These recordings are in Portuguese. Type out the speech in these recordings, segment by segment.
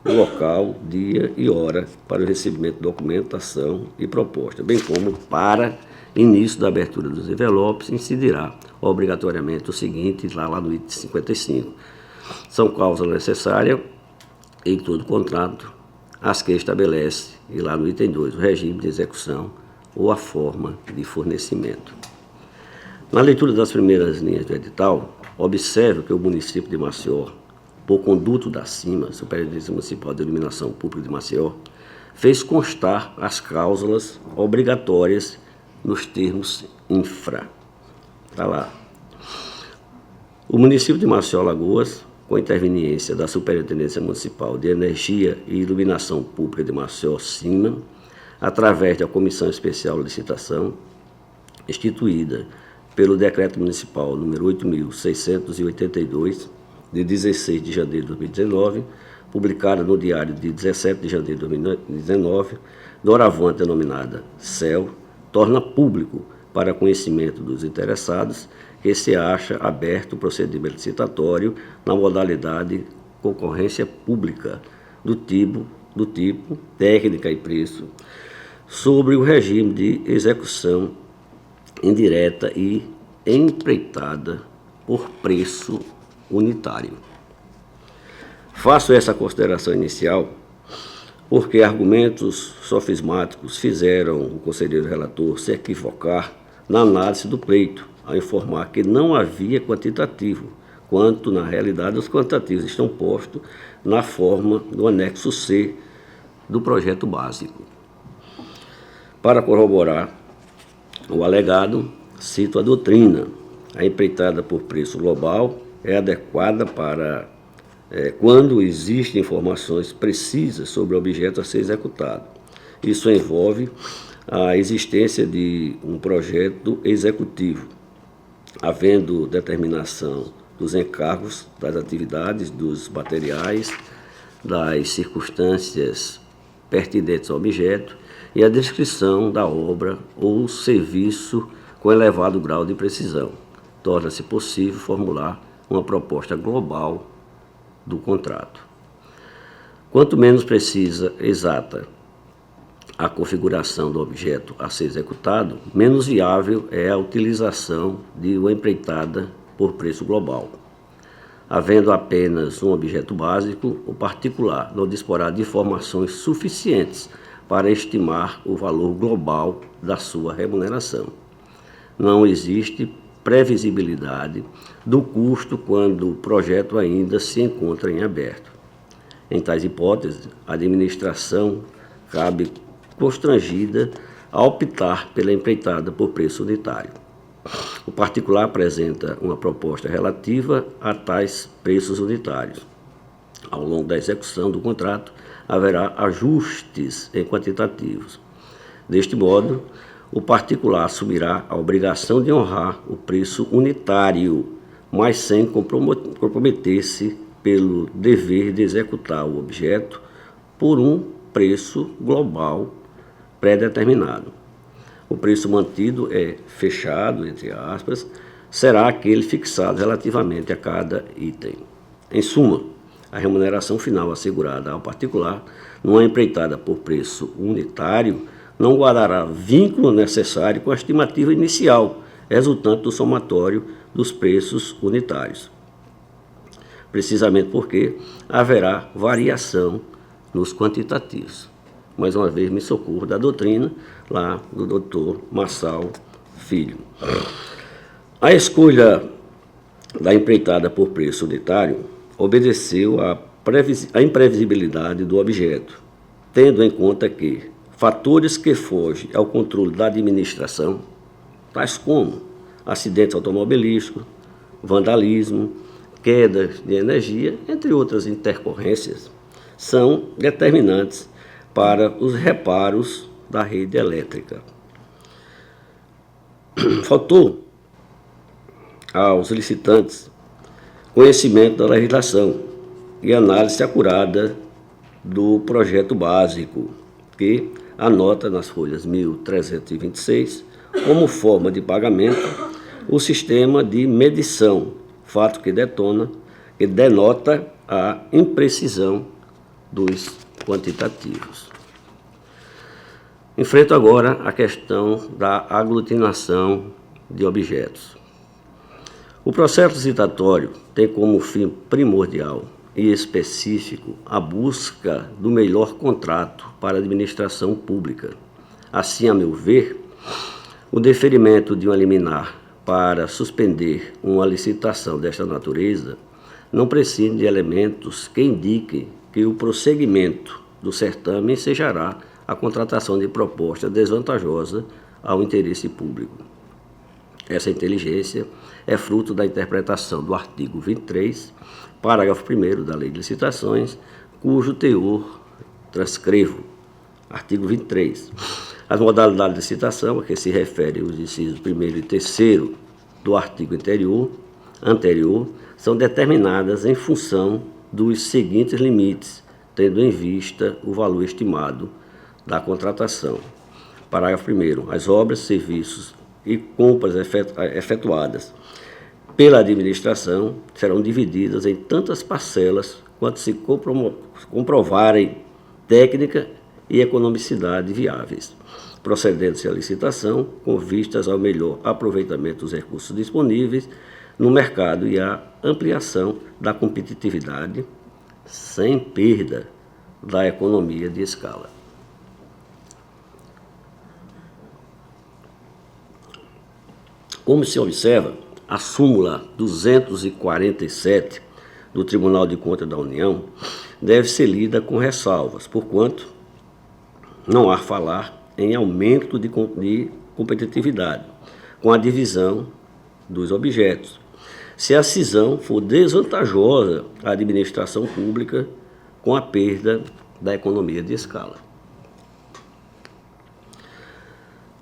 local, dia e hora para o recebimento de documentação e proposta, bem como para início da abertura dos envelopes, incidirá obrigatoriamente o seguinte, lá no item 55. São cláusulas necessárias em todo contrato, as que estabelece, e lá no item 2, o regime de execução ou a forma de fornecimento. Na leitura das primeiras linhas do edital, observe que o município de Maceió, por conduto da CIMA, Superintendência Municipal de Iluminação Pública de Maceió, fez constar as cláusulas obrigatórias nos termos infra. Está lá. O município de Maceió, Alagoas, com interveniência da Superintendência Municipal de Energia e Iluminação Pública de Maceió, CIMA, através da Comissão Especial de Licitação, instituída pelo Decreto Municipal número 8.682, de 16 de janeiro de 2019, publicada no Diário de 17 de janeiro de 2019, doravante denominada CEL, torna público para conhecimento dos interessados que se acha aberto o procedimento licitatório na modalidade concorrência pública do tipo técnica e preço, sobre o regime de execução indireta e empreitada por preço unitário. Faço essa consideração inicial porque argumentos sofismáticos fizeram o conselheiro relator se equivocar na análise do pleito, ao informar que não havia quantitativo, quanto, na realidade, os quantitativos estão postos na forma do anexo C do projeto básico. Para corroborar o alegado, cito a doutrina. A empreitada por preço global é adequada para quando existem informações precisas sobre o objeto a ser executado. Isso envolve a existência de um projeto executivo, havendo determinação dos encargos, das atividades, dos materiais, das circunstâncias pertinentes ao objeto e a descrição da obra ou serviço com elevado grau de precisão. Torna-se possível formular uma proposta global do contrato. Quanto menos precisa, exata a configuração do objeto a ser executado, menos viável é a utilização de uma empreitada por preço global. Havendo apenas um objeto básico, o particular não disporá de informações suficientes para estimar o valor global da sua remuneração. Não existe previsibilidade do custo quando o projeto ainda se encontra em aberto. Em tais hipóteses, a administração cabe constrangida a optar pela empreitada por preço unitário. O particular apresenta uma proposta relativa a tais preços unitários. Ao longo da execução do contrato, haverá ajustes em quantitativos. Deste modo, o particular assumirá a obrigação de honrar o preço unitário, mas sem comprometer-se pelo dever de executar o objeto por um preço global pré-determinado. O preço mantido é fechado, entre aspas, será aquele fixado relativamente a cada item. Em suma, a remuneração final assegurada ao particular, numa empreitada por preço unitário, não guardará vínculo necessário com a estimativa inicial, resultante do somatório dos preços unitários. Precisamente porque haverá variação nos quantitativos. Mais uma vez, me socorro da doutrina, lá do Dr. Massal Filho. A escolha da empreitada por preço unitário obedeceu à imprevisibilidade do objeto, tendo em conta que fatores que fogem ao controle da administração, tais como acidentes automobilísticos, vandalismo, quedas de energia, entre outras intercorrências, são determinantes para os reparos da rede elétrica. Faltou aos licitantes conhecimento da legislação e análise acurada do projeto básico, que anota nas folhas 1326 como forma de pagamento o sistema de medição, fato que denota a imprecisão dos quantitativos. Enfrento agora a questão da aglutinação de objetos. O processo licitatório tem como fim primordial e específico a busca do melhor contrato para a administração pública. Assim, a meu ver, o deferimento de uma liminar para suspender uma licitação desta natureza não prescinde de elementos que indiquem que o prosseguimento do certame ensejará a contratação de proposta desvantajosa ao interesse público. Essa inteligência é fruto da interpretação do artigo 23, parágrafo 1º da Lei de Licitações, cujo teor transcrevo. Artigo 23. As modalidades de licitação a que se referem os incisos 1º e 3º do artigo anterior são determinadas em função dos seguintes limites, tendo em vista o valor estimado da contratação. Parágrafo 1º. As obras, serviços e compras efetuadas pela administração serão divididas em tantas parcelas quanto se comprovarem técnica e economicidade viáveis, procedendo-se à licitação com vistas ao melhor aproveitamento dos recursos disponíveis no mercado e à ampliação da competitividade sem perda da economia de escala. Como se observa, a súmula 247 do Tribunal de Contas da União deve ser lida com ressalvas, porquanto não há falar em aumento de competitividade, com a divisão dos objetos, se a cisão for desvantajosa à administração pública com a perda da economia de escala.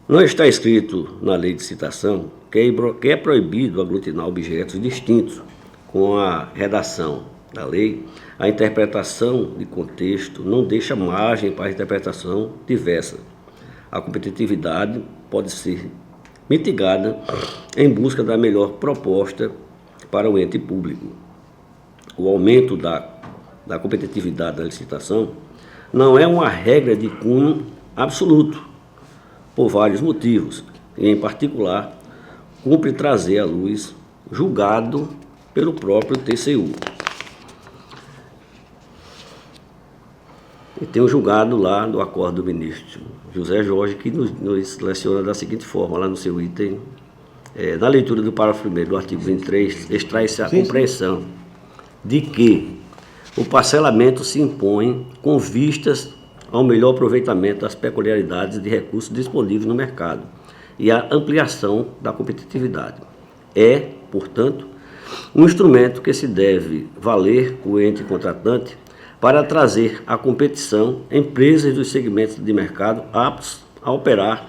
Não está escrito na lei de licitação que é proibido aglutinar objetos distintos. Com a redação da lei, a interpretação de contexto não deixa margem para a interpretação diversa. A competitividade pode ser mitigada em busca da melhor proposta para o ente público. O aumento da competitividade da licitação não é uma regra de cunho absoluto, por vários motivos, e, em particular, cumpre trazer à luz julgado pelo próprio TCU. E tem um julgado lá do acordo do ministro José Jorge, que nos leciona da seguinte forma, lá no seu item, na leitura do parágrafo 1º do artigo 23, extrai-se a compreensão de que o parcelamento se impõe com vistas ao melhor aproveitamento das peculiaridades de recursos disponíveis no mercado e à ampliação da competitividade. É, portanto, um instrumento que se deve valer o ente contratante para trazer à competição empresas dos segmentos de mercado aptos a operar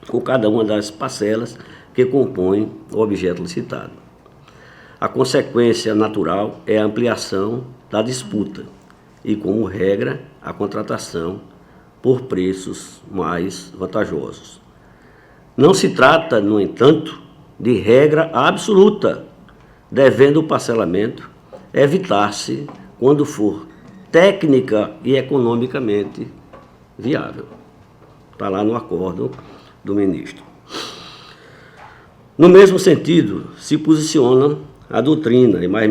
com cada uma das parcelas que compõem o objeto licitado. A consequência natural é a ampliação da disputa e, como regra, a contratação por preços mais vantajosos. Não se trata, no entanto, de regra absoluta, devendo o parcelamento evitar-se quando for técnica e economicamente viável. Está lá no acordo do ministro. No mesmo sentido, se posiciona a doutrina, e mais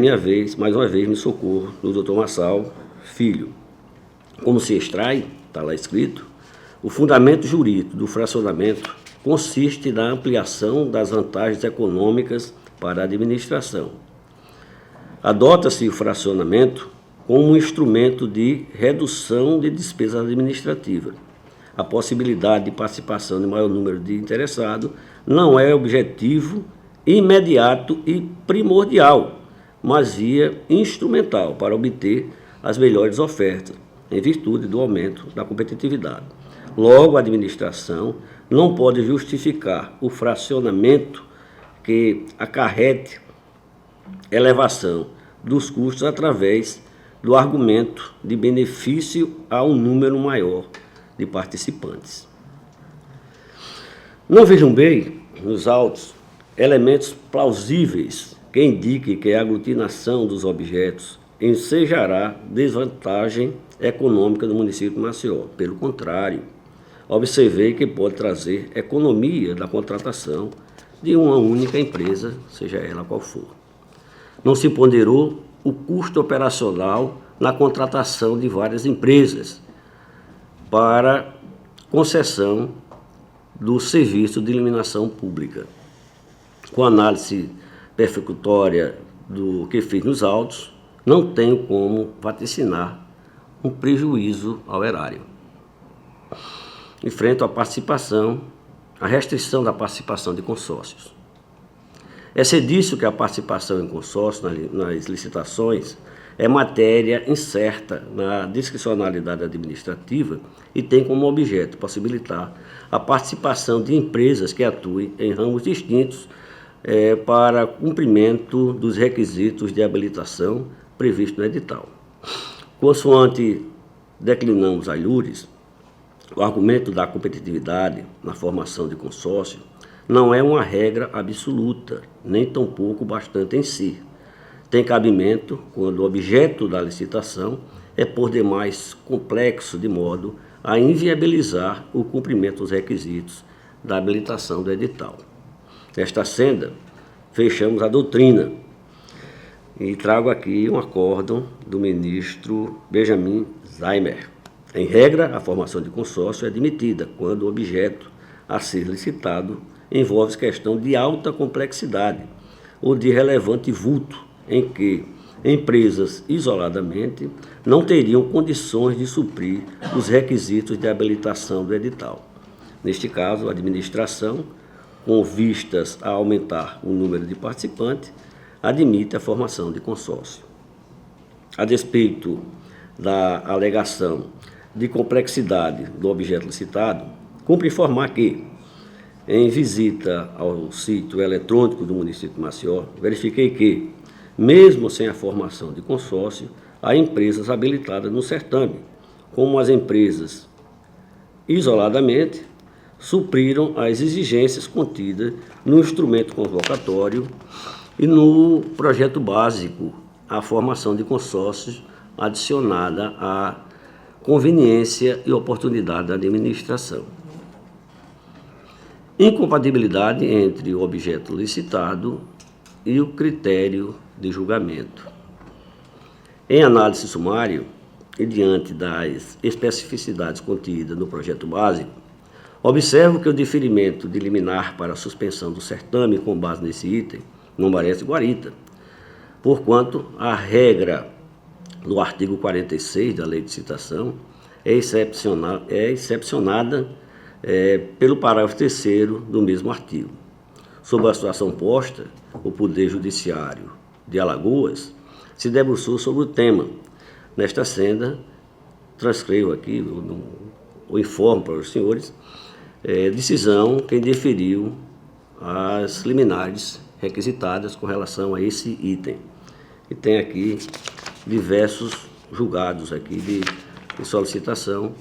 uma vez me socorro do Dr. Marçal Filho. Como se extrai, está lá escrito, o fundamento jurídico do fracionamento consiste na ampliação das vantagens econômicas para a administração. Adota-se o fracionamento como um instrumento de redução de despesa administrativa. A possibilidade de participação de maior número de interessados não é objetivo imediato e primordial, mas via instrumental para obter as melhores ofertas, em virtude do aumento da competitividade. Logo, a administração não pode justificar o fracionamento que acarrete elevação dos custos através do argumento de benefício a um número maior de participantes. Não vejam bem nos autos elementos plausíveis que indiquem que a aglutinação dos objetos ensejará desvantagem econômica do município de Maceió. Pelo contrário, observei que pode trazer economia da contratação de uma única empresa, seja ela qual for. Não se ponderou o custo operacional na contratação de várias empresas para concessão do serviço de iluminação pública. Com a análise persecutória do que fiz nos autos, não tenho como vaticinar um prejuízo ao erário. Enfrento a restrição da participação de consórcios. É disso que a participação em consórcio nas licitações é matéria incerta na discricionalidade administrativa e tem como objeto possibilitar a participação de empresas que atuem em ramos distintos para cumprimento dos requisitos de habilitação previstos no edital. Consoante declinamos alhures, o argumento da competitividade na formação de consórcio não é uma regra absoluta, nem tampouco bastante em si. Tem cabimento quando o objeto da licitação é por demais complexo, de modo a inviabilizar o cumprimento dos requisitos da habilitação do edital. Nesta senda, fechamos a doutrina e trago aqui um acórdão do ministro Benjamin Zaimer. Em regra, a formação de consórcio é admitida quando o objeto a ser licitado envolve questão de alta complexidade ou de relevante vulto, em que empresas isoladamente não teriam condições de suprir os requisitos de habilitação do edital. Neste caso, a administração, com vistas a aumentar o número de participantes, admite a formação de consórcio. A despeito da alegação de complexidade do objeto licitado, cumpre informar que, em visita ao sítio eletrônico do município de Maceió, verifiquei que, mesmo sem a formação de consórcio, há empresas habilitadas no certame, como as empresas, isoladamente, supriram as exigências contidas no instrumento convocatório e no projeto básico, a formação de consórcios adicionada à conveniência e oportunidade da administração. Incompatibilidade entre o objeto licitado e o critério de julgamento. Em análise sumária e diante das especificidades contidas no projeto básico, observo que o deferimento de liminar para a suspensão do certame com base nesse item não merece guarita, porquanto a regra do artigo 46 da Lei de Licitação é excepcionada pelo parágrafo 3º do mesmo artigo. Sob a situação posta, o Poder Judiciário de Alagoas se debruçou sobre o tema. Nesta senda, transcrevo aqui, o informo para os senhores, decisão quem deferiu as liminares requisitadas com relação a esse item. E tem aqui diversos julgados aqui de solicitação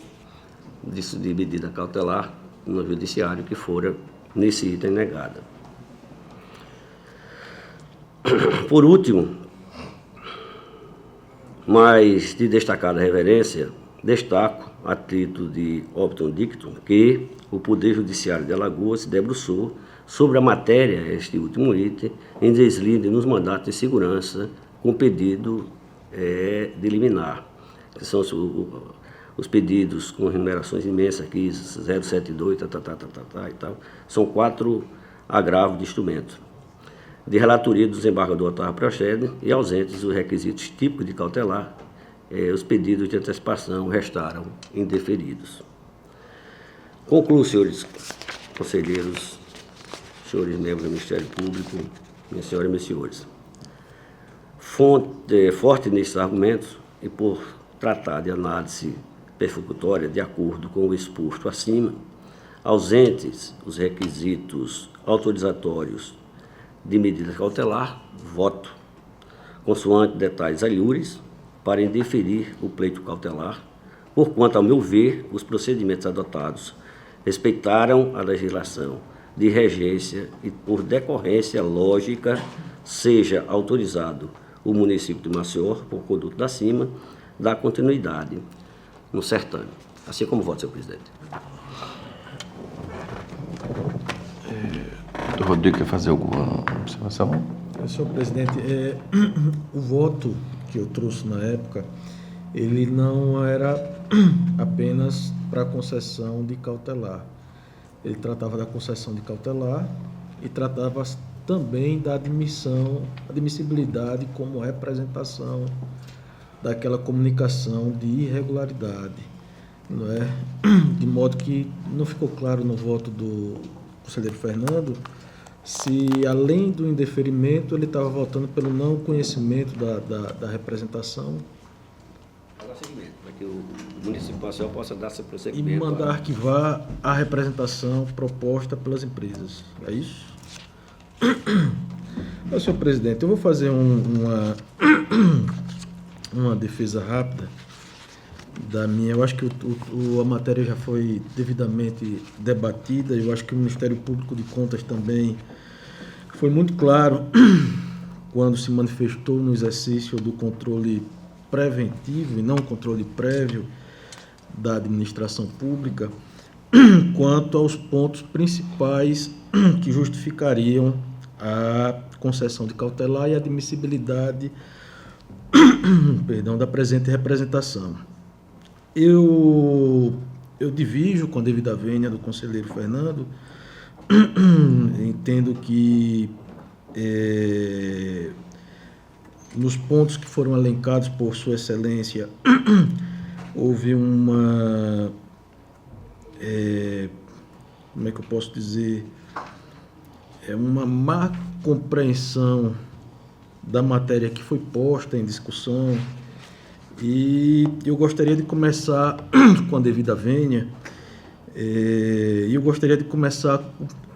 de medida cautelar no judiciário que fora nesse item negada. Por último, mas de destacada reverência, destaco, a título de optum dictum, que o Poder Judiciário de Alagoas se debruçou sobre a matéria, este último item, em deslinde nos mandatos de segurança com pedido de liminar, que são os pedidos com remunerações imensas aqui, 072, e tal. São 4 agravos de instrumento. De relatoria do desembargador Otávio Procede e ausentes os requisitos típicos de cautelar, os pedidos de antecipação restaram indeferidos. Concluo, senhores conselheiros, senhores membros do Ministério Público, minhas senhoras e meus senhores. Forte nesses argumentos e por tratar de análise persecutória de acordo com o exposto acima, ausentes os requisitos autorizatórios de medida cautelar, voto, consoante detalhes alhures, para indeferir o pleito cautelar, porquanto, ao meu ver, os procedimentos adotados respeitaram a legislação de regência e, por decorrência lógica, seja autorizado o município de Maceió, por conduto da CIMA, dá continuidade no certame. Assim como voto, senhor presidente. O Rodrigo quer fazer alguma observação? Senhor presidente, o voto que eu trouxe na época, ele não era apenas para concessão de cautelar. Ele tratava da concessão de cautelar e tratava também da admissibilidade como representação daquela comunicação de irregularidade, não é? De modo que não ficou claro no voto do conselheiro Fernando se, além do indeferimento, ele estava votando pelo não conhecimento da representação. Para que o município de Maceió possa dar seu E prosseguimento. mandar arquivar a representação proposta pelas empresas. É isso? Senhor presidente, eu vou fazer uma defesa rápida da minha. Eu acho que a matéria já foi devidamente debatida. Eu acho que o Ministério Público de Contas também foi muito claro quando se manifestou no exercício do controle preventivo e não controle prévio da administração pública, quanto aos pontos principais que justificariam a concessão de cautelar e a admissibilidade da presente representação. Eu divijo com a devida vênia do conselheiro Fernando. Entendo que nos pontos que foram elencados por Sua Excelência houve uma, como é que eu posso dizer, uma má compreensão da matéria que foi posta em discussão, e eu gostaria de começar com a devida vênia. Eu gostaria de começar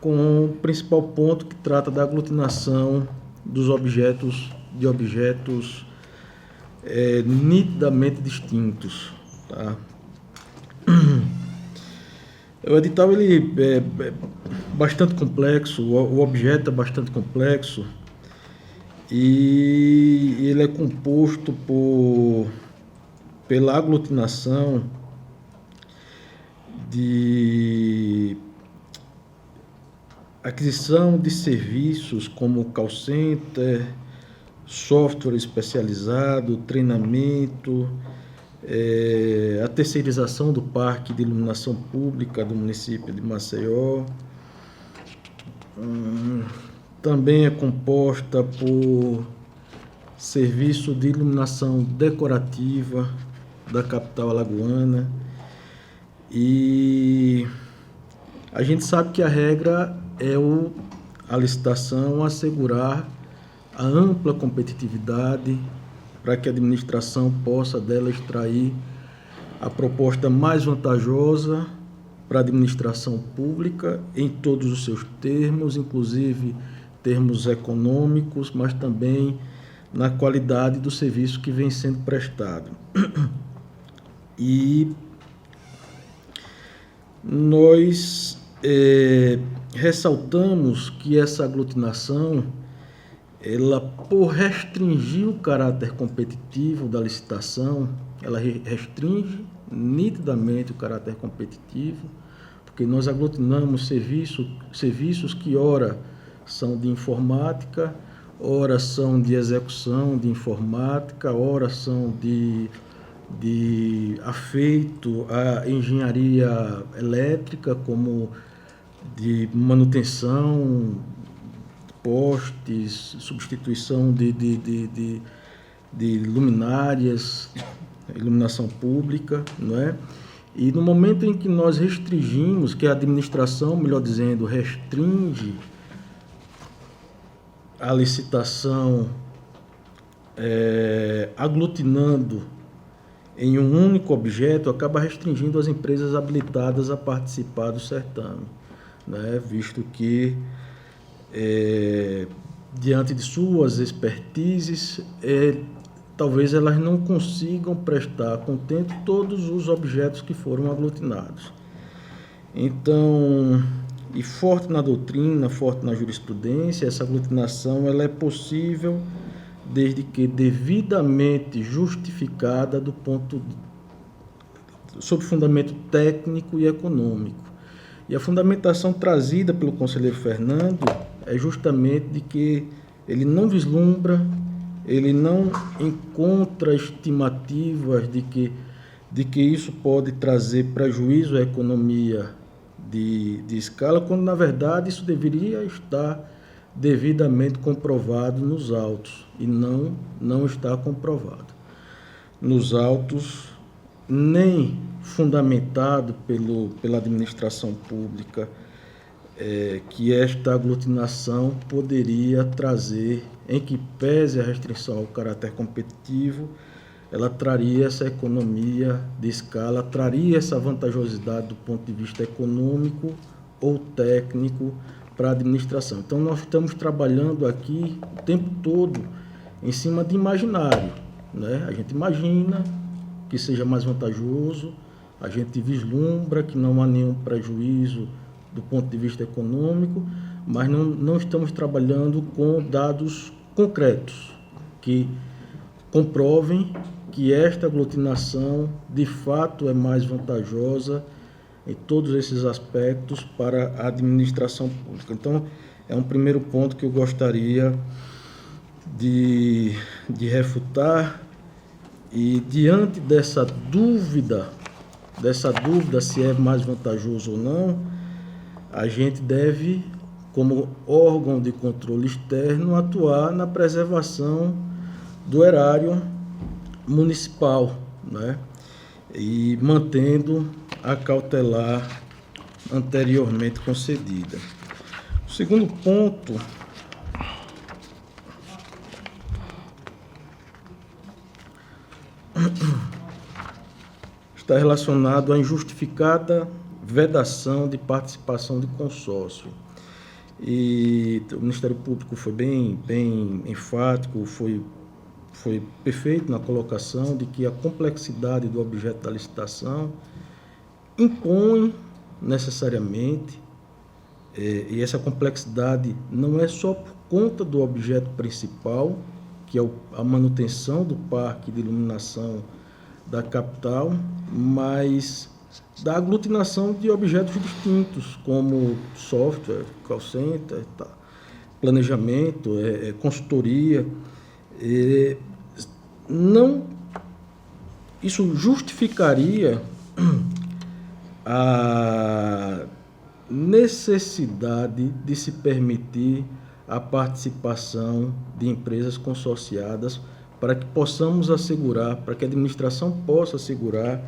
com o principal ponto, que trata da aglutinação dos objetos nitidamente distintos. Tá? O edital ele é bastante complexo, o objeto é bastante complexo, e ele é composto pela aglutinação de aquisição de serviços como call center, software especializado, treinamento, a terceirização do parque de iluminação pública do município de Maceió. Também é composta por serviço de iluminação decorativa da capital alagoana. E a gente sabe que a regra é a licitação assegurar a ampla competitividade para que a administração possa dela extrair a proposta mais vantajosa para a administração pública em todos os seus termos, inclusive termos econômicos, mas também na qualidade do serviço que vem sendo prestado. E nós ressaltamos que essa aglutinação, ela, por restringir o caráter competitivo da licitação, ela restringe nitidamente o caráter competitivo, porque nós aglutinamos serviços que ora são de informática, ora são de execução de informática, ora são de afeito à engenharia elétrica, como de manutenção, postes, substituição de luminárias, iluminação pública, não é? E no momento em que nós restringimos, que a administração, melhor dizendo, restringe a licitação, aglutinando em um único objeto, acaba restringindo as empresas habilitadas a participar do certame, né? Visto que, diante de suas expertises, talvez elas não consigam prestar a contento todos os objetos que foram aglutinados. Então, e forte na doutrina, forte na jurisprudência, essa aglutinação ela é possível desde que devidamente justificada sob fundamento técnico e econômico. E a fundamentação trazida pelo conselheiro Fernando é justamente de que ele não vislumbra, ele não encontra estimativas de que isso pode trazer prejuízo à economia de escala, quando na verdade isso deveria estar devidamente comprovado nos autos, e não está comprovado. Nos autos, nem fundamentado pela administração pública, que esta aglutinação poderia trazer, em que pese a restrição ao caráter competitivo, ela traria essa economia de escala, traria essa vantajosidade do ponto de vista econômico ou técnico para a administração. Então, nós estamos trabalhando aqui o tempo todo em cima de imaginário, né? A gente imagina que seja mais vantajoso, a gente vislumbra que não há nenhum prejuízo do ponto de vista econômico, mas não estamos trabalhando com dados concretos que comprovem que esta aglutinação de fato é mais vantajosa em todos esses aspectos para a administração pública. Então, é um primeiro ponto que eu gostaria de refutar, e diante dessa dúvida se é mais vantajoso ou não, a gente deve, como órgão de controle externo, atuar na preservação do erário municipal, né? E mantendo a cautelar anteriormente concedida. O segundo ponto está relacionado à injustificada vedação de participação de consórcio. E o Ministério Público foi bem enfático, foi perfeito na colocação de que a complexidade do objeto da licitação impõe necessariamente, e essa complexidade não é só por conta do objeto principal, que é a manutenção do parque de iluminação da capital, mas da aglutinação de objetos distintos, como software, call center, planejamento, consultoria. Isso justificaria a necessidade de se permitir a participação de empresas consorciadas para que possamos assegurar, para que a administração possa assegurar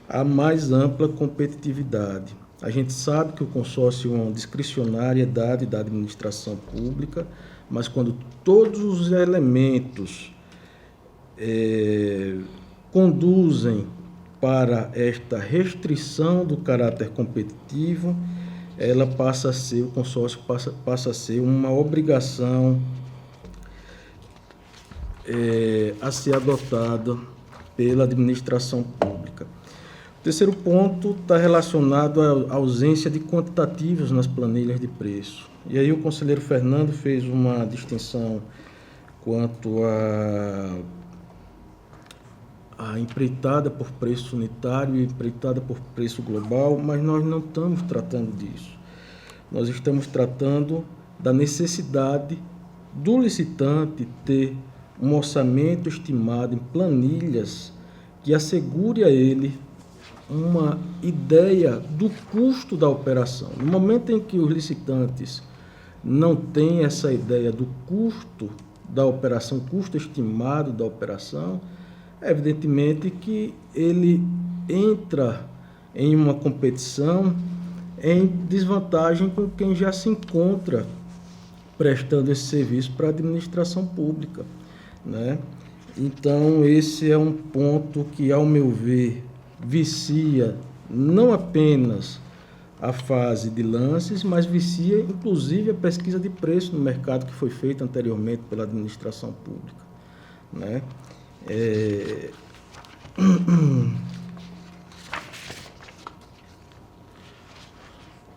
a mais ampla competitividade. A gente sabe que o consórcio é uma discricionariedade da administração pública, mas quando todos os elementos conduzem para esta restrição do caráter competitivo, ela passa a ser, o consórcio passa a ser uma obrigação a ser adotada pela administração pública. O terceiro ponto está relacionado à ausência de quantitativos nas planilhas de preço. E aí o conselheiro Fernando fez uma distinção quanto a empreitada por preço unitário e empreitada por preço global, mas nós não estamos tratando disso. Nós estamos tratando da necessidade do licitante ter um orçamento estimado em planilhas que assegure a ele uma ideia do custo da operação. No momento em que os licitantes não têm essa ideia do custo da operação, custo estimado da operação, é evidentemente que ele entra em uma competição em desvantagem com quem já se encontra prestando esse serviço para a administração pública, né? Então, esse é um ponto que, ao meu ver, vicia não apenas a fase de lances, mas vicia, inclusive, a pesquisa de preço no mercado que foi feita anteriormente pela administração pública, né?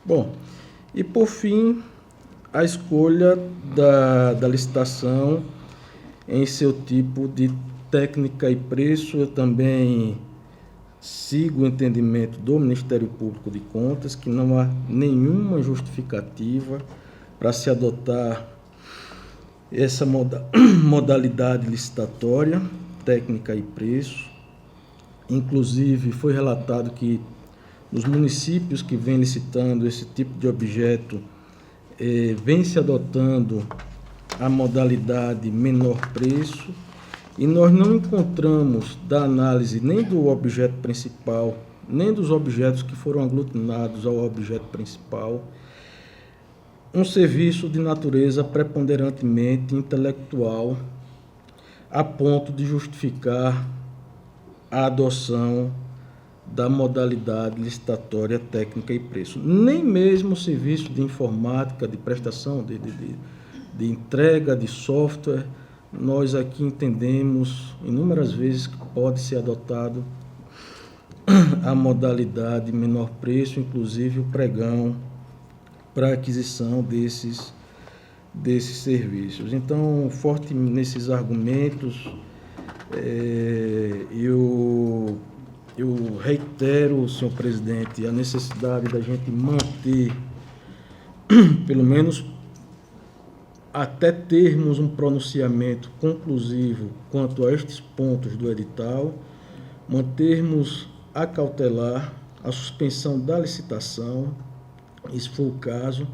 Bom, e por fim, a escolha da licitação em seu tipo de técnica e preço. Eu também sigo o entendimento do Ministério Público de Contas, que não há nenhuma justificativa para se adotar essa modalidade licitatória, técnica e preço. Inclusive, foi relatado que os municípios que vêm licitando esse tipo de objeto vem se adotando a modalidade menor preço, e nós não encontramos da análise nem do objeto principal, nem dos objetos que foram aglutinados ao objeto principal, um serviço de natureza preponderantemente intelectual, a ponto de justificar a adoção da modalidade licitatória técnica e preço. Nem mesmo o serviço de informática, de prestação, de entrega de software, nós aqui entendemos inúmeras vezes que pode ser adotado a modalidade menor preço, inclusive o pregão, para aquisição desses serviços. Então, forte nesses argumentos, eu reitero, senhor presidente, a necessidade da gente manter, pelo menos até termos um pronunciamento conclusivo quanto a estes pontos do edital, mantermos a cautelar a suspensão da licitação, e, se for o caso,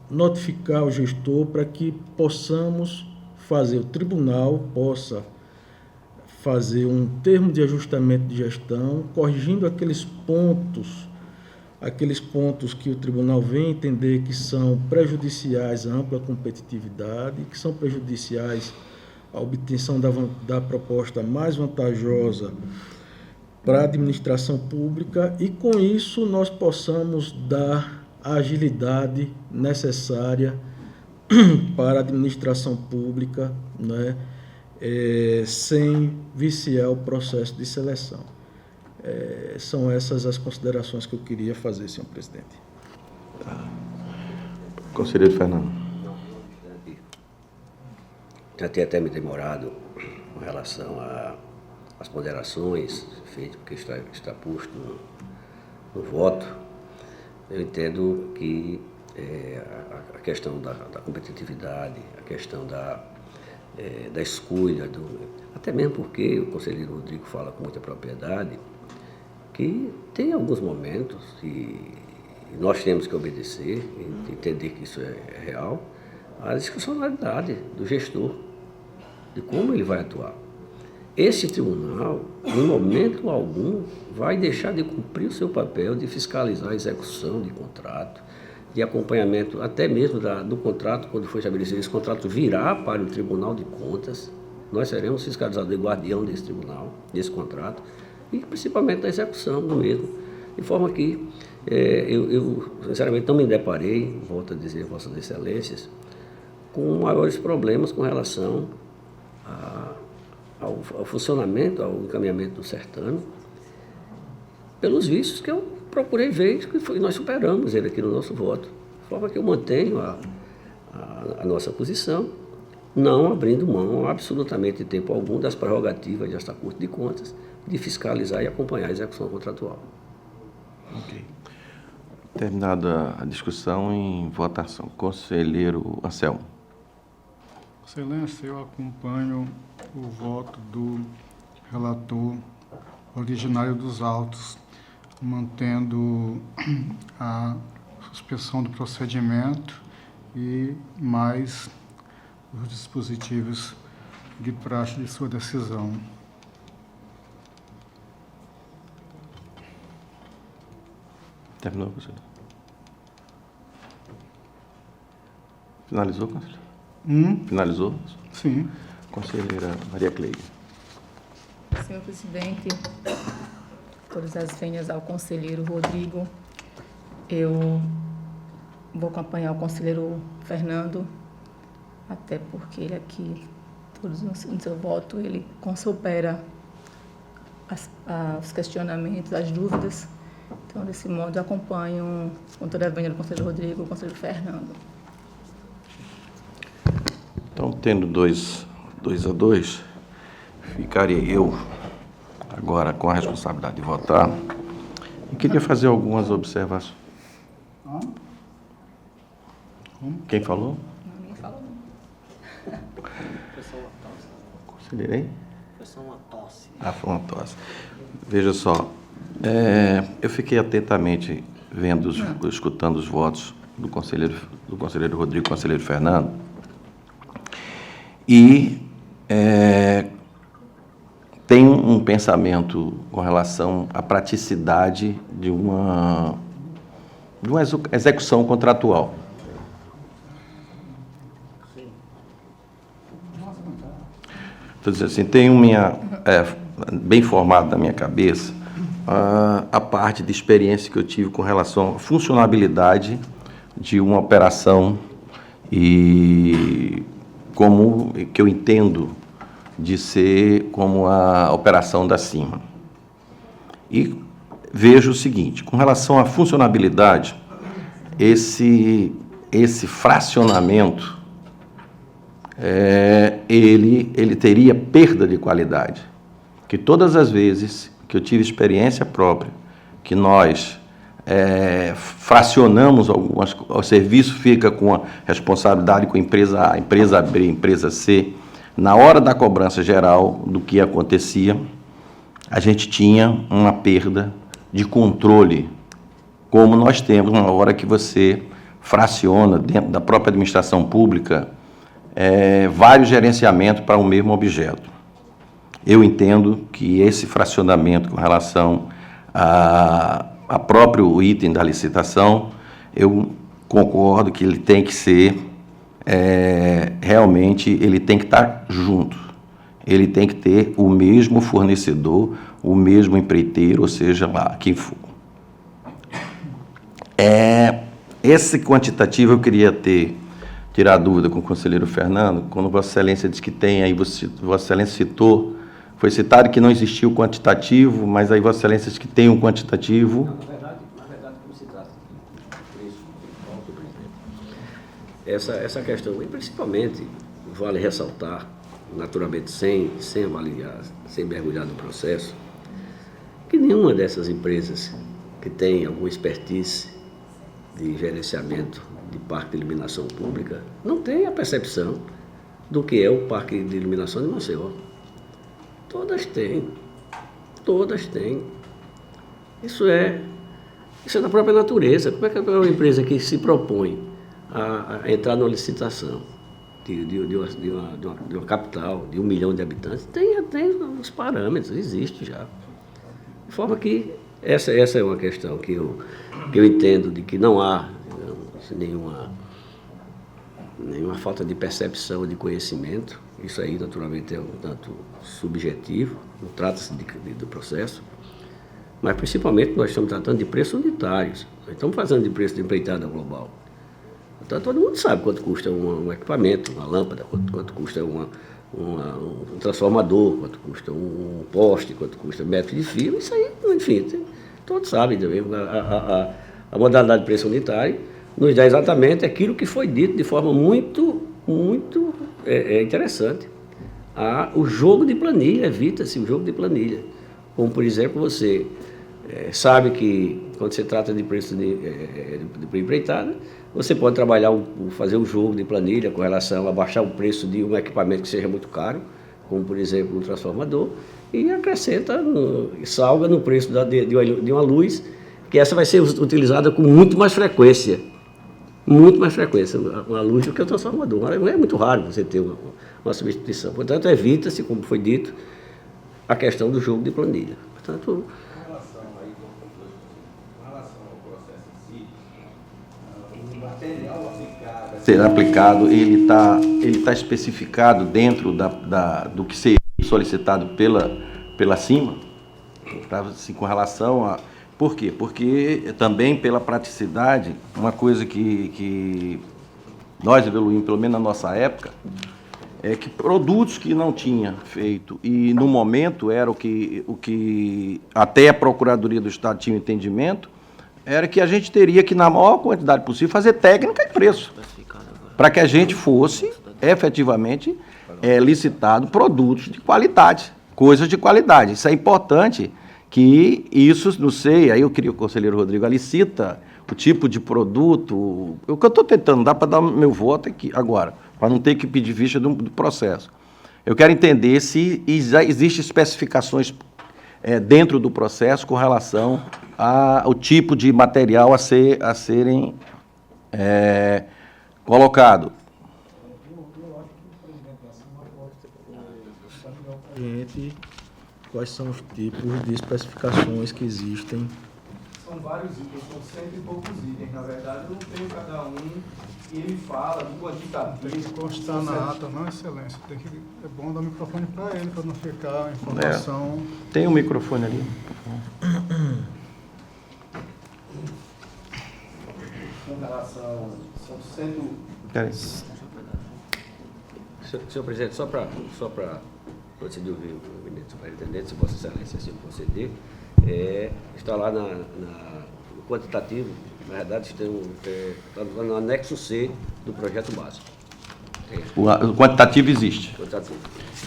notificar o gestor para que possamos fazer, o tribunal possa fazer um termo de ajustamento de gestão, corrigindo aqueles pontos que o tribunal vem entender que são prejudiciais à ampla competitividade, que são prejudiciais à obtenção da proposta mais vantajosa para a administração pública, e com isso nós possamos dar a agilidade necessária para a administração pública, né, sem viciar o processo de seleção. São essas as considerações que eu queria fazer, senhor presidente. Conselheiro Fernando. Já tinha até me demorado com relação às ponderações feitas, porque está posto no voto. Eu entendo que a questão da competitividade, a questão da escolha, até mesmo porque o conselheiro Rodrigo fala com muita propriedade, que tem alguns momentos, e nós temos que obedecer, entender que isso é real, a discricionalidade do gestor, de como ele vai atuar. Esse tribunal, em momento algum, vai deixar de cumprir o seu papel de fiscalizar a execução de contrato, de acompanhamento até mesmo do contrato, quando for estabelecido esse contrato, virá para o Tribunal de Contas. Nós seremos fiscalizador e guardião desse tribunal, desse contrato, e principalmente da execução do mesmo. De forma que eu sinceramente não me deparei, volto a dizer, Vossas Excelências, com maiores problemas com relação ao funcionamento, ao encaminhamento do certame, pelos vícios que eu procurei ver, que nós superamos ele aqui no nosso voto. De forma que eu mantenho a nossa posição, não abrindo mão absolutamente tempo algum das prerrogativas desta Corte de Contas de fiscalizar e acompanhar a execução contratual. Ok. Terminada a discussão, em votação. Conselheiro Anselmo. Excelência, eu acompanho o voto do relator originário dos autos, mantendo a suspensão do procedimento e mais os dispositivos de praxe de sua decisão. Terminou, conselheiro? Finalizou, conselheiro? Finalizou? Sim. Conselheira Maria Cleide. Senhor presidente, todas as vênias ao conselheiro Rodrigo. Eu vou acompanhar o conselheiro Fernando, até porque ele aqui, todos no seu voto, ele supera os questionamentos, as dúvidas. Então, desse modo, eu acompanho com toda a vênia do conselheiro Rodrigo e o conselheiro Fernando. Então, Tendo 2 a 2, ficaria eu agora com a responsabilidade de votar. Eu queria fazer algumas observações. Quem falou? Ninguém falou. Conselheiro aí? Foi só uma tosse. Ah, foi uma tosse. Veja só, eu fiquei atentamente escutando os votos do conselheiro Rodrigo e do conselheiro Fernando, e tem um pensamento com relação à praticidade de uma execução contratual. Estou dizendo assim, tenho bem formado na minha cabeça a parte de experiência que eu tive com relação à funcionabilidade de uma operação e como que eu entendo de ser como a operação da CIMA. E vejo o seguinte, com relação à funcionabilidade, esse fracionamento, ele teria perda de qualidade. Que todas as vezes que eu tive experiência própria, que nós fracionamos o serviço fica com a responsabilidade com a empresa A, empresa B, empresa C, na hora da cobrança geral do que acontecia, a gente tinha uma perda de controle, como nós temos na hora que você fraciona dentro da própria administração pública vários gerenciamentos para o mesmo objeto. Eu entendo que esse fracionamento com relação a próprio item da licitação, eu concordo que ele tem que ser, realmente, ele tem que estar junto. Ele tem que ter o mesmo fornecedor, o mesmo empreiteiro, ou seja, lá, quem for. Esse quantitativo eu queria tirar dúvida com o conselheiro Fernando, quando Vossa Excelência diz que tem, aí Vossa Excelência citou, foi citado que não existia o quantitativo, mas aí Vossa Excelência diz que tem um quantitativo. Não, na verdade, como se trata de preço, presidente, essa questão, e principalmente, vale ressaltar, naturalmente, sem avaliar, sem mergulhar no processo, que nenhuma dessas empresas que tem alguma expertise de gerenciamento de parque de iluminação pública não tem a percepção do que é o parque de iluminação de Maceió. Todas têm. Isso é da própria natureza. Como é que é uma empresa que se propõe a entrar numa licitação de uma capital, de 1 milhão de habitantes, tem os parâmetros, existe já. De forma que essa é uma questão que eu entendo de que não há, digamos, nenhuma falta de percepção, de conhecimento. Isso aí, naturalmente, é um tanto subjetivo, não trata-se do processo, mas, principalmente, nós estamos tratando de preços unitários. Nós estamos fazendo de preço de empreitada global. Então, todo mundo sabe quanto custa um equipamento, uma lâmpada, quanto custa um transformador, quanto custa um poste, quanto custa metro de fio. Isso aí, enfim, todos sabem também. A modalidade de preço unitário nos dá exatamente aquilo que foi dito de forma muito interessante. O jogo de planilha, evita-se o jogo de planilha. Como, por exemplo, você sabe que quando se trata de preço de empreitada, você pode trabalhar, fazer um jogo de planilha com relação a baixar o preço de um equipamento que seja muito caro, como, por exemplo, um transformador, e acrescenta, salga no preço de uma luz, que essa vai ser utilizada com muito mais frequência. Muito mais frequência uma luz do que o transformador. Não é muito raro você ter uma substituição. Portanto, evita-se, como foi dito, a questão do jogo de planilha. Portanto, Com relação ao processo em si, o material ser aplicado, ele tá especificado dentro do que seria solicitado pela CIMA, assim, com relação a... Por quê? Porque também pela praticidade, uma coisa que nós evoluímos, pelo menos na nossa época, é que produtos que não tinha feito, e no momento era o que até a Procuradoria do Estado tinha entendimento, era que a gente teria que, na maior quantidade possível, fazer técnica e preço, para que a gente fosse efetivamente licitado produtos de qualidade, coisas de qualidade. Isso é importante, que isso, não sei, aí eu queria o conselheiro Rodrigo ali cita o tipo de produto, o que eu estou tentando dar para dar meu voto aqui agora, para não ter que pedir vista do processo. Eu quero entender se existem especificações dentro do processo com relação ao tipo de material a serem colocado. Cliente, quais são os tipos de especificações que existem? São vários itens, são 100 e poucos itens. Na verdade, eu não tenho cada um e ele fala do quantitativo. Tem que constar na ata, não, excelência. É bom dar o microfone para ele, para não ficar a informação... Tem um microfone ali. Com relação... São 100... Peraí. Senhor presidente, só para proceder ouvir o eminente superintendente, se Vossa Excelência assim proceder, está lá no quantitativo, na verdade, está no anexo C do projeto básico. O quantitativo existe. Quantitativo.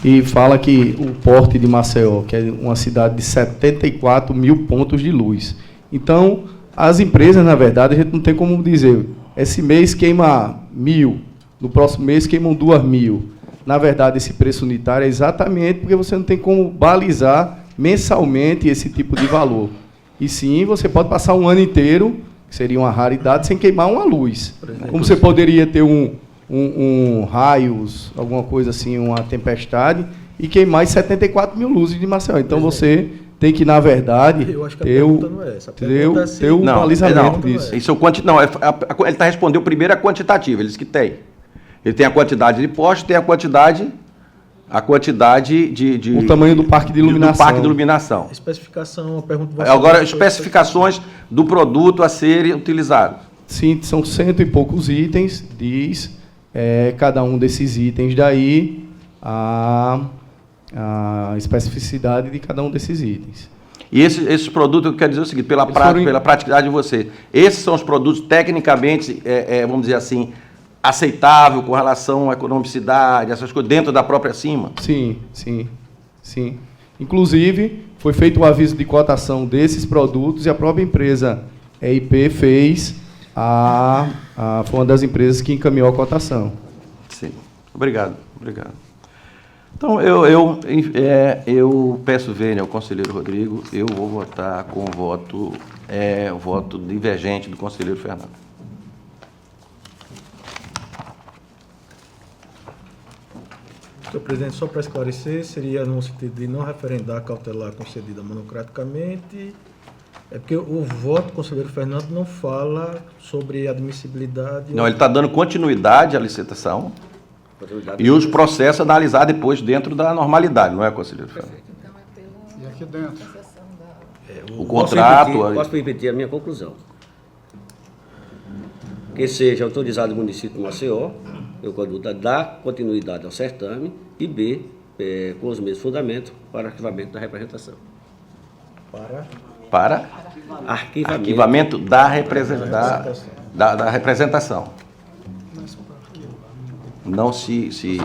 E fala que o porte de Maceió, que é uma cidade de 74 mil pontos de luz. Então, as empresas, na verdade, a gente não tem como dizer, esse mês queima 1.000, no próximo mês queimam 2.000. Na verdade, esse preço unitário é exatamente porque você não tem como balizar mensalmente esse tipo de valor. E sim, você pode passar um ano inteiro, que seria uma raridade, sem queimar uma luz. Como você poderia ter um raios, alguma coisa assim, uma tempestade, e queimar 74 mil luzes de Maceió. Então você tem que, na verdade, Eu acho que a ter pergunta não é essa. A pergunta é se- ter o Não, balizamento não. disso. Isso é ele está respondendo primeiro a quantitativa, ele disse que tem. Ele tem a quantidade de postes, tem a quantidade de O tamanho do parque de iluminação. Do parque de iluminação. Especificação, a pergunta... Agora, especificações do produto a ser utilizado. Sim, são 100 e poucos itens, diz cada um desses itens daí a especificidade de cada um desses itens. E esses produtos, eu quero dizer o seguinte, pela praticidade de você, esses são os produtos tecnicamente, vamos dizer assim, aceitável com relação à economicidade, essas coisas, dentro da própria CIMA? Sim. Inclusive, foi feito o aviso de cotação desses produtos e a própria empresa EIP fez, foi uma das empresas que encaminhou a cotação. Sim. Obrigado. Então, eu peço vênia ao conselheiro Rodrigo, eu vou votar com o voto divergente do conselheiro Fernando. Senhor presidente, só para esclarecer, seria no sentido de não referendar a cautelar concedida monocraticamente. É porque o voto do conselheiro Fernando não fala sobre admissibilidade... Não, ele está dando continuidade à licitação e os processos analisados depois dentro da normalidade, não é, conselheiro Fernando? E aqui dentro? O contrato... Posso repetir a minha conclusão. Que seja autorizado o município de Maceió, eu conduta dar continuidade ao certame, e B, com os mesmos fundamentos para arquivamento da representação. Para arquivamento da representação. Não se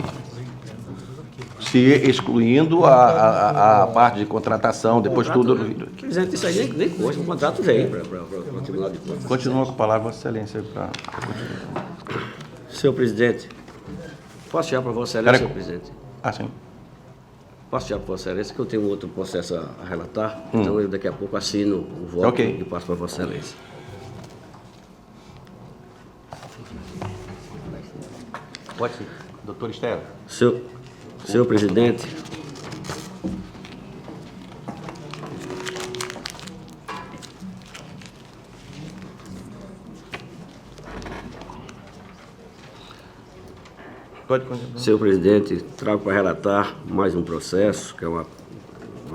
excluindo a parte de contratação, depois tudo... Presidente, isso aí nem consta, o contrato vem para o Tribunal de Contas. Continua com a palavra, Vossa Excelência, para continuar. Senhor presidente, posso tirar para Vossa Excelência, senhor presidente? Sim. Posso tirar para Vossa Excelência, que eu tenho um outro processo a relatar, então eu daqui a pouco assino o voto e passo para Vossa Excelência. Pode sim. Doutor Estela. Senhor presidente, senhor presidente, trago para relatar mais um processo, que é uma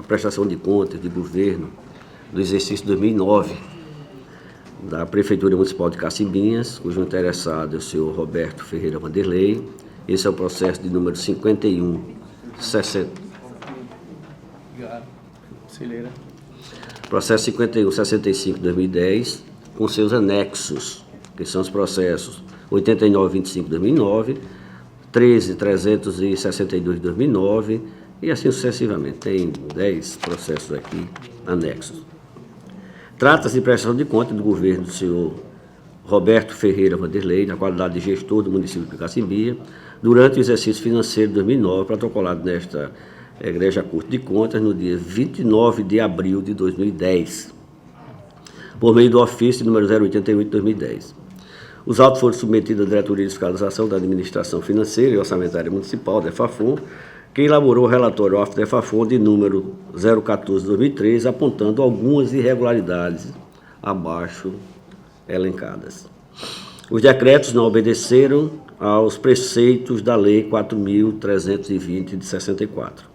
prestação de contas de governo do exercício 2009 da Prefeitura Municipal de Cacimbinhas, cujo interessado é o senhor Roberto Ferreira Vanderlei. Esse é o processo de número 5160. Processo 5165 de 2010, com seus anexos, que são os processos 8925 de 2009, 13.362 de 2009 e assim sucessivamente. Tem 10 processos aqui anexos. Trata-se de prestação de conta do governo do senhor Roberto Ferreira Vanderlei, na qualidade de gestor do município de Cacimbia, durante o exercício financeiro de 2009, protocolado nesta Egregia Corte de Contas no dia 29 de abril de 2010, por meio do ofício número 088 de 2010. Os autos foram submetidos à Diretoria de Fiscalização da Administração Financeira e Orçamentária Municipal, DEFAFON, que elaborou o relatório DEFAFON de número 014 de 2013, apontando algumas irregularidades abaixo elencadas. Os decretos não obedeceram aos preceitos da Lei 4.320 de 64.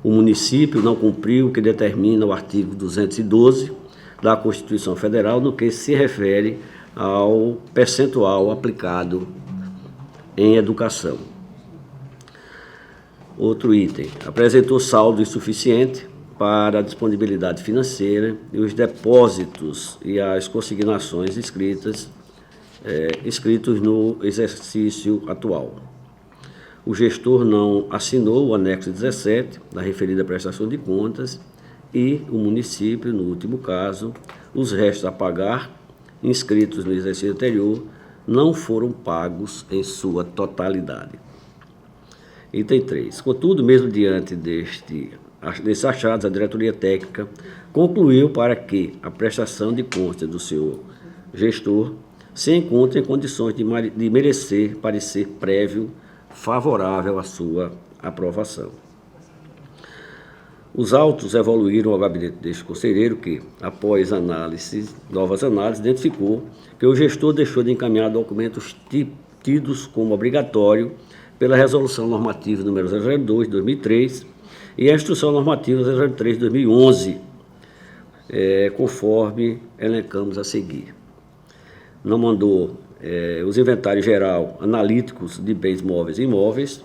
O município não cumpriu o que determina o artigo 212 da Constituição Federal, no que se refere ao percentual aplicado em educação. Outro item, apresentou saldo insuficiente para a disponibilidade financeira e os depósitos e as consignações escritos no exercício atual. O gestor não assinou o anexo 17 da referida prestação de contas e o município, no último caso, os restos a pagar inscritos no exercício anterior não foram pagos em sua totalidade. Item 3. Contudo, mesmo diante desses achados, a diretoria técnica concluiu para que a prestação de contas do senhor gestor se encontre em condições de merecer parecer prévio favorável à sua aprovação. Os autos evoluíram ao gabinete deste conselheiro que, após novas análises, identificou que o gestor deixou de encaminhar documentos tidos como obrigatório pela Resolução Normativa número 002 de 2003 e a Instrução Normativa 003 de 2011, conforme elencamos a seguir. Não mandou os inventários geral analíticos de bens móveis e imóveis,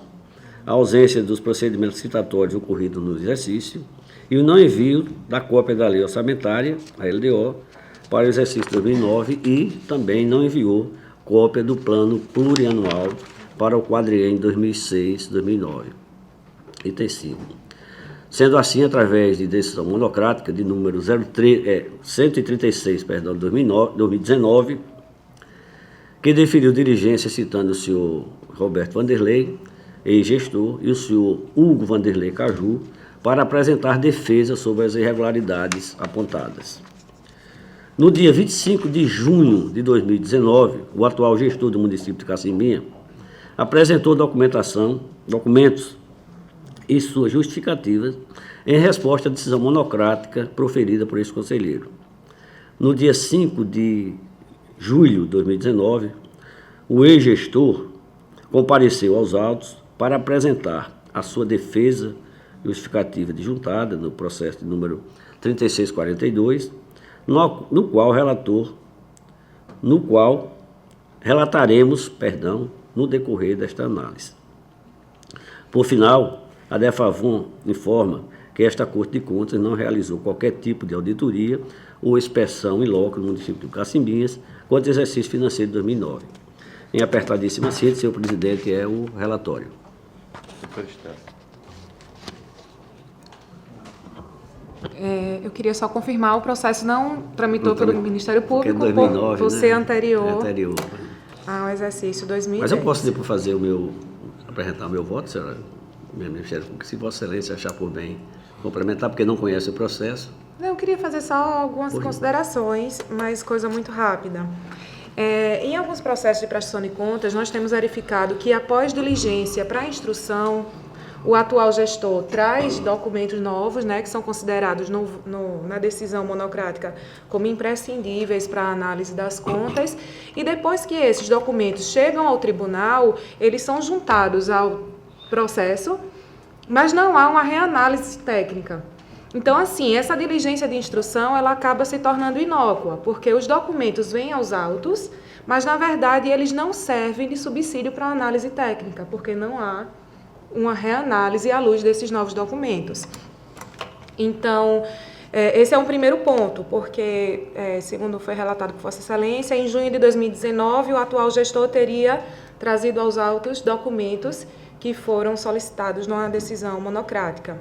a ausência dos procedimentos citatórios ocorridos no exercício e o não envio da cópia da lei orçamentária, a LDO, para o exercício 2009 e também não enviou cópia do plano plurianual para o quadriênio 2006-2009. Item 5. Sendo assim, através de decisão monocrática de número 136, de 2019, que deferiu diligência citando o senhor Roberto Vanderlei, ex-gestor, e o senhor Hugo Vanderlei Caju, para apresentar defesa sobre as irregularidades apontadas. No dia 25 de junho de 2019, o atual gestor do município de Cacimbinha apresentou documentos e suas justificativas em resposta à decisão monocrática proferida por esse conselheiro. No dia 5 de julho de 2019, o ex-gestor compareceu aos autos para apresentar a sua defesa justificativa disjuntada no processo de número 3642, no qual relataremos, no decorrer desta análise. Por final, a DEFAFON informa que esta Corte de Contas não realizou qualquer tipo de auditoria ou inspeção em loco no município de Cacimbinhas quanto ao exercício financeiro de 2009. Em apertadíssima síntese, senhor presidente, é o relatório. Eu queria só confirmar, o processo não tramitou pelo Ministério Público, 2009, por ser né? anterior Anterior. ao exercício 2010. Mas eu posso depois apresentar o meu voto, senhora, meu Ministério Público, se Vossa Excelência achar por bem complementar, porque não conhece o processo. Não, eu queria fazer só algumas considerações, mas coisa muito rápida. Em alguns processos de prestação de contas, nós temos verificado que, após diligência para a instrução, o atual gestor traz documentos novos, né, que são considerados na decisão monocrática como imprescindíveis para a análise das contas, e depois que esses documentos chegam ao tribunal, eles são juntados ao processo, mas não há uma reanálise técnica. Então, assim, essa diligência de instrução, ela acaba se tornando inócua, porque os documentos vêm aos autos, mas, na verdade, eles não servem de subsídio para a análise técnica, porque não há uma reanálise à luz desses novos documentos. Então, Esse é um primeiro ponto, porque, segundo foi relatado por Vossa Excelência, em junho de 2019, o atual gestor teria trazido aos autos documentos que foram solicitados numa decisão monocrática.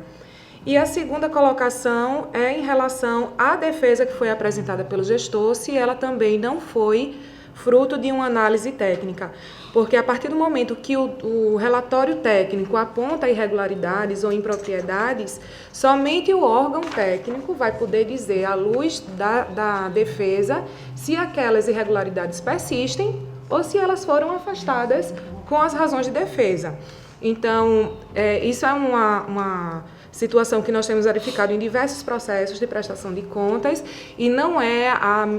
E a segunda colocação é em relação à defesa que foi apresentada pelo gestor, se ela também não foi fruto de uma análise técnica. Porque a partir do momento que o relatório técnico aponta irregularidades ou impropriedades, somente o órgão técnico vai poder dizer, à luz da defesa, se aquelas irregularidades persistem ou se elas foram afastadas com as razões de defesa. Então, isso é uma situação que nós temos verificado em diversos processos de prestação de contas e não é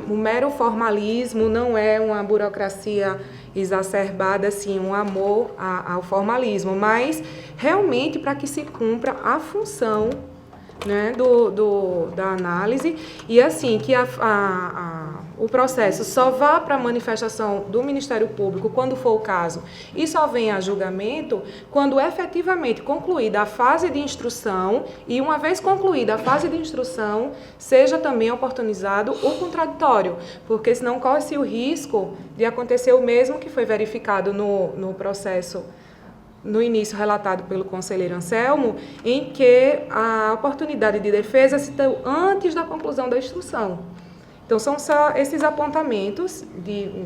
um mero formalismo, não é uma burocracia exacerbada, assim, um amor ao formalismo, mas realmente para que se cumpra a função, né, da análise e assim que o processo só vá para a manifestação do Ministério Público quando for o caso e só venha a julgamento quando efetivamente concluída a fase de instrução e uma vez concluída a fase de instrução seja também oportunizado o contraditório, porque senão corre-se o risco de acontecer o mesmo que foi verificado no processo no início relatado pelo conselheiro Anselmo, em que a oportunidade de defesa se deu antes da conclusão da instrução. Então, são só esses apontamentos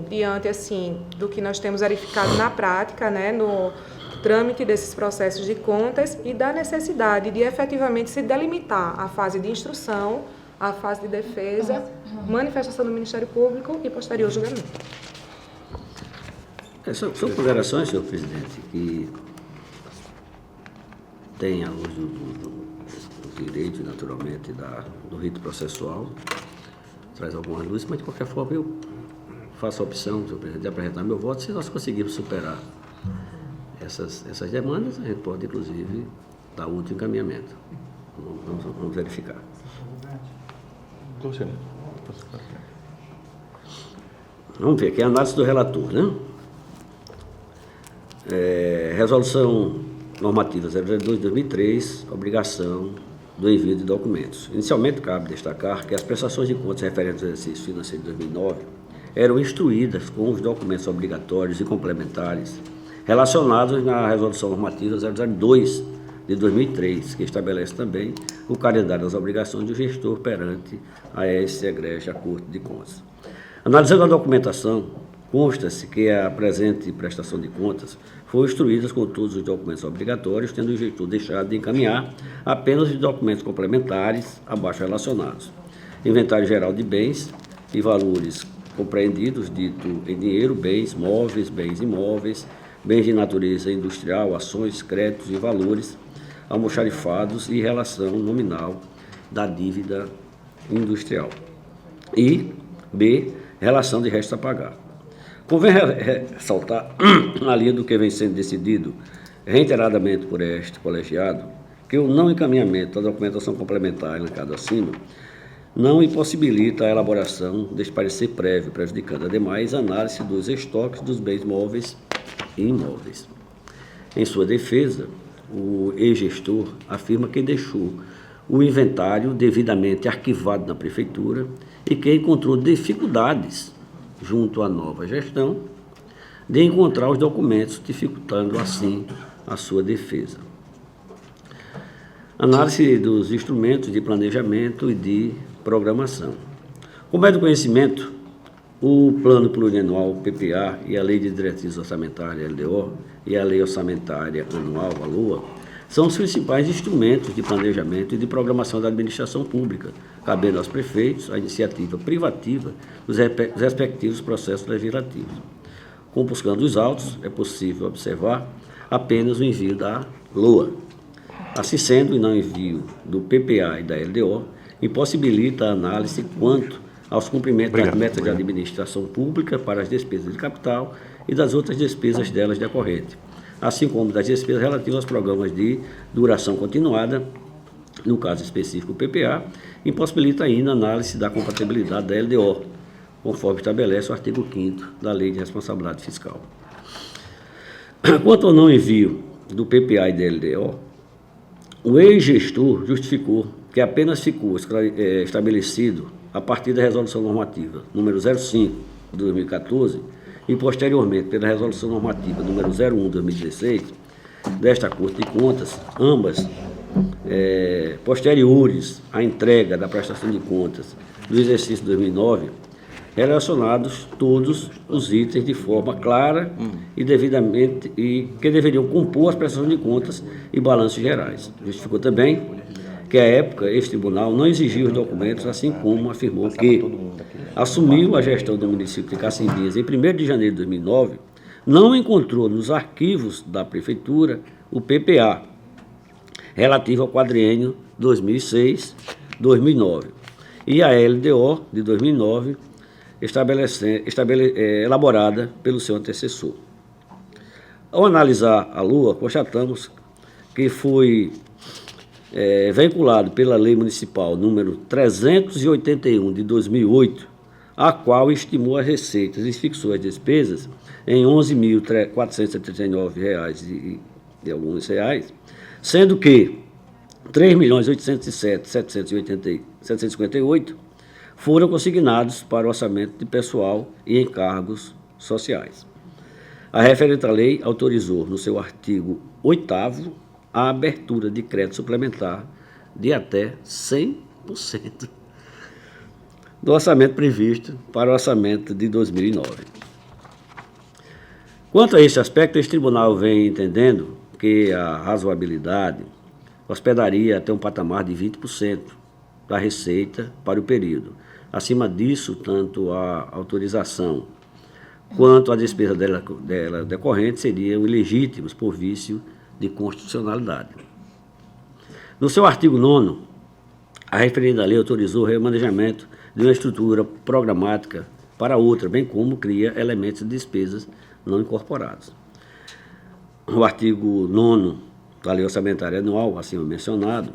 diante assim, do que nós temos verificado na prática, né, no trâmite desses processos de contas e da necessidade de efetivamente se delimitar a fase de instrução, a fase de defesa, manifestação do Ministério Público e posterior julgamento. São considerações, senhor presidente, que tem a luz do direito, naturalmente, do rito processual, traz algumas luzes, mas de qualquer forma eu faço a opção, senhor presidente, de apresentar meu voto. Se nós conseguirmos superar essas demandas, a gente pode, inclusive, dar útil encaminhamento. Vamos verificar. Vamos ver aqui a análise do relator, né? Resolução normativa 002 de 2003, obrigação do envio de documentos. Inicialmente, cabe destacar que as prestações de contas referentes ao exercício financeiro de 2009 eram instruídas com os documentos obrigatórios e complementares relacionados na Resolução Normativa 002 de 2003, que estabelece também o calendário das obrigações do gestor perante a egrégea Corte de Contas. Analisando a documentação, consta-se que a presente prestação de contas foi instruída com todos os documentos obrigatórios, tendo o gestor deixado de encaminhar apenas os documentos complementares abaixo relacionados. Inventário geral de bens e valores compreendidos, dito em dinheiro, bens móveis, bens imóveis, bens de natureza industrial, ações, créditos e valores almoxarifados e relação nominal da dívida industrial. E, B, relação de restos a pagar. Convém ressaltar, na linha do que vem sendo decidido reiteradamente por este colegiado, que o não encaminhamento da documentação complementar elencada acima não impossibilita a elaboração deste parecer prévio, prejudicando, ademais, a análise dos estoques dos bens móveis e imóveis. Em sua defesa, o ex-gestor afirma que deixou o inventário devidamente arquivado na Prefeitura e que encontrou dificuldades junto à nova gestão, de encontrar os documentos, dificultando assim a sua defesa. Análise dos instrumentos de planejamento e de programação. Como é do conhecimento, o Plano Plurianual, PPA, e a Lei de Diretrizes Orçamentárias, LDO, e a Lei Orçamentária Anual, a LOA, são os principais instrumentos de planejamento e de programação da administração pública, cabendo aos prefeitos a iniciativa privativa dos respectivos processos legislativos. Compuscando os autos, é possível observar apenas o envio da LOA. Assim sendo, e não envio do PPA e da LDO, impossibilita a análise quanto aos cumprimentos das metas de administração pública para as despesas de capital e das outras despesas delas decorrentes, assim como das despesas relativas aos programas de duração continuada, no caso específico o PPA, impossibilita ainda a análise da compatibilidade da LDO, conforme estabelece o artigo 5º da Lei de Responsabilidade Fiscal. Quanto ao não envio do PPA e da LDO, o ex-gestor justificou que apenas ficou estabelecido a partir da Resolução Normativa número 05 de 2014 e posteriormente pela Resolução Normativa número 01 de 2016 desta Corte de Contas, ambas posteriores à entrega da prestação de contas do exercício 2009, relacionados todos os itens de forma clara e devidamente e que deveriam compor as prestações de contas e balanços gerais. Justificou também que, à época, este tribunal não exigia os documentos, assim como afirmou que assumiu a gestão do município de Cacimbinhas em 1º de janeiro de 2009, não encontrou nos arquivos da Prefeitura o PPA, relativo ao quadriênio 2006-2009, e a LDO de 2009, elaborada pelo seu antecessor. Ao analisar a LOA, constatamos que foi vinculado pela Lei Municipal número 381 de 2008, a qual estimou as receitas e fixou as despesas em R$ 11.479 e alguns reais, sendo que R$ 3.807.758 foram consignados para o orçamento de pessoal e encargos sociais. A referente à lei autorizou, no seu artigo 8º, a abertura de crédito suplementar de até 100% do orçamento previsto para o orçamento de 2009. Quanto a este aspecto, este tribunal vem entendendo que a razoabilidade hospedaria até um patamar de 20% da receita para o período. Acima disso, tanto a autorização quanto a despesa dela decorrente seriam ilegítimos por vício de constitucionalidade. No seu artigo 9º, a referida lei autorizou o remanejamento de uma estrutura programática para outra, bem como cria elementos de despesas não incorporados. O artigo 9º da Lei Orçamentária Anual, acima mencionado,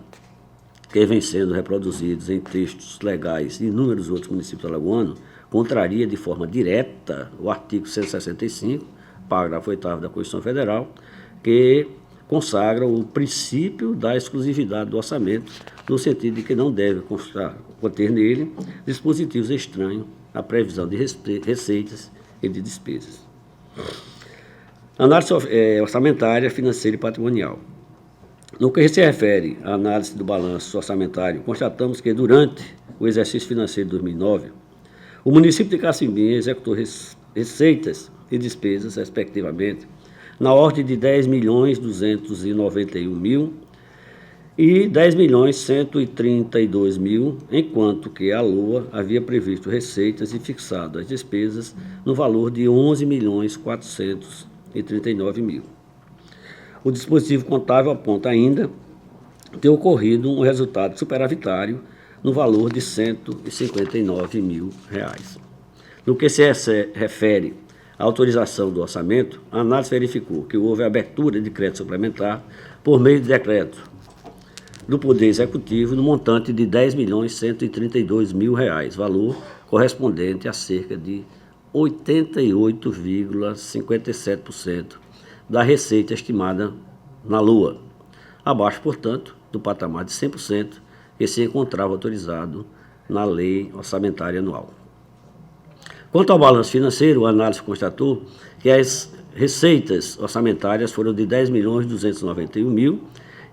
que vem sendo reproduzidos em textos legais de inúmeros outros municípios alagoanos, contraria de forma direta o artigo 165, parágrafo 8º da Constituição Federal, que consagra o princípio da exclusividade do orçamento, no sentido de que não deve conter nele dispositivos estranhos à previsão de receitas e de despesas. Análise orçamentária, financeira e patrimonial. No que se refere à análise do balanço orçamentário, constatamos que, durante o exercício financeiro de 2009, o município de Cacimbinha executou receitas e despesas, respectivamente, na ordem de R$ 10.291.000 e R$ 10.132.000, enquanto que a LOA havia previsto receitas e fixado as despesas no valor de R$ 11.439.000. O dispositivo contábil aponta ainda ter ocorrido um resultado superavitário no valor de R$ 159.000. No que se refere à autorização do orçamento, a análise verificou que houve abertura de crédito suplementar por meio de decreto do Poder Executivo no montante de R$ 10.132.000, valor correspondente a cerca de 88,57% da receita estimada na LOA, abaixo, portanto, do patamar de 100% que se encontrava autorizado na Lei Orçamentária Anual. Quanto ao balanço financeiro, a análise constatou que as receitas orçamentárias foram de R$ 10.291.000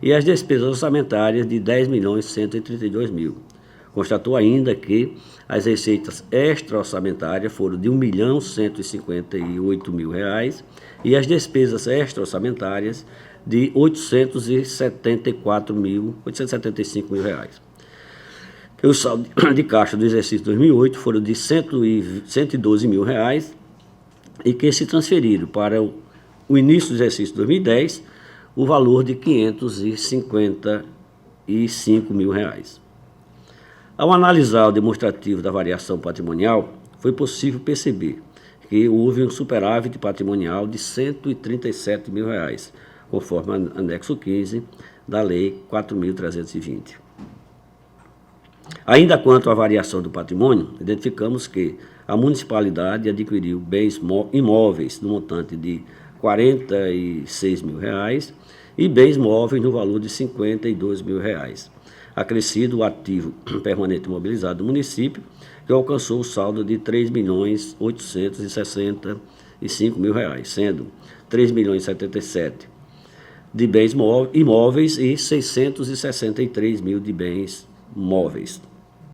e as despesas orçamentárias de R$ 10.132.000. Constatou ainda que as receitas extra-orçamentárias foram de R$ 1.158.000 e as despesas extra-orçamentárias de R$ 875.000. O saldo de caixa do exercício 2008 foram de R$ 112.000 e que se transferiram para o início do exercício 2010 o valor de R$ 555.000. Ao analisar o demonstrativo da variação patrimonial, foi possível perceber que houve um superávit patrimonial de R$ 137.000, conforme anexo 15 da Lei 4.320. Ainda quanto à variação do patrimônio, identificamos que a municipalidade adquiriu bens imóveis no montante de R$ 46.000 e bens móveis no valor de R$ 52.000. acrescido o ativo permanente imobilizado do município, que alcançou o saldo de R$ 3.865.000, sendo R$ 3.077.000 de bens imóveis e R$ 663.000 de bens móveis.